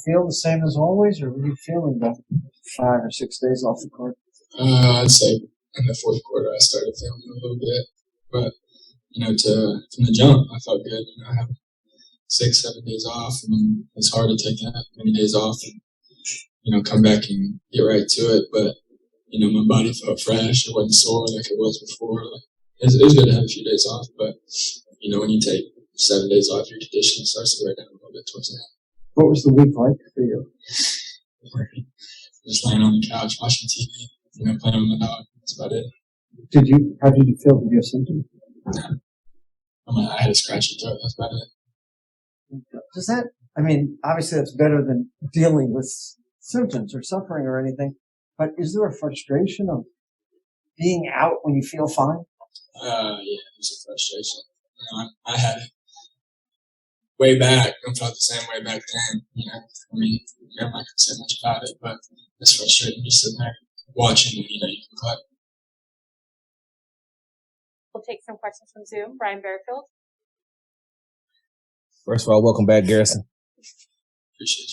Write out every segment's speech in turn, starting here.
feel the same as always, or were you feeling the 5 or 6 days off the court? I'd say in the fourth quarter I started feeling a little bit, but from the jump I felt good. I have 6, 7 days off. I mean, it's hard to take that many days off and come back and get right to it. But my body felt fresh. It wasn't sore like it was before. Like, it was good to have a few days off, but when you take 7 days off, your conditioning starts to wear down a little bit towards that. What was the week like for you? Just laying on the couch watching TV, playing with my dog. That's about it. How did you feel? Did you have symptoms? Yeah. I had a scratchy throat. That's about it. Obviously that's better than dealing with symptoms or suffering or anything, but is there a frustration of being out when you feel fine? Yeah, it's a frustration. I had it way back. I felt the same way back then. I'm not going to say much about it, but it's frustrating just sitting there watching and, you can collect. We'll take some questions from Zoom. Brian Bearfield. First of all, welcome back, Garrison. Appreciate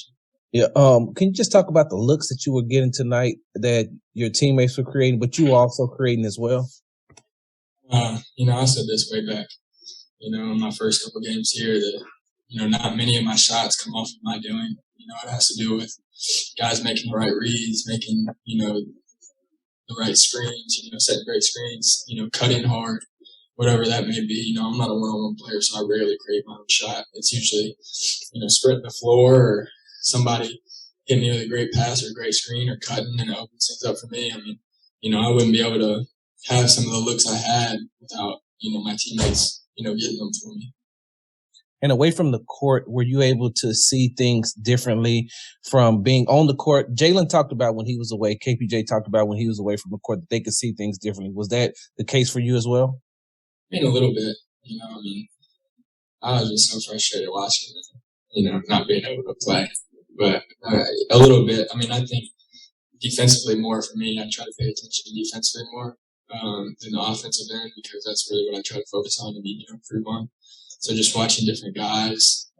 you. Yeah. Can you just talk about the looks that you were getting tonight that your teammates were creating, but you were also creating as well? I said this way back, in my first couple games here that, not many of my shots come off of my doing. It has to do with guys making the right reads, making, the right screens, setting great screens, cutting hard, whatever that may be. I'm not a one-on-one player, so I rarely create my own shot. It's usually, sprinting the floor or somebody hitting me with a great pass or a great screen or cutting, and it opens things up for me. I wouldn't be able to have some of the looks I had without, my teammates, getting them for me. And away from the court, were you able to see things differently from being on the court? Jalen talked about when he was away. KPJ talked about when he was away from the court that they could see things differently. Was that the case for you as well? A little bit. I was just so frustrated watching it, not being able to play. But a little bit. I think defensively more for me. I try to pay attention defensively more than the offensive end because that's really what I try to focus on and improve on. So just watching different guys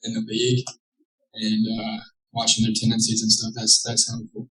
in the league and watching their tendencies and stuff, that's helpful.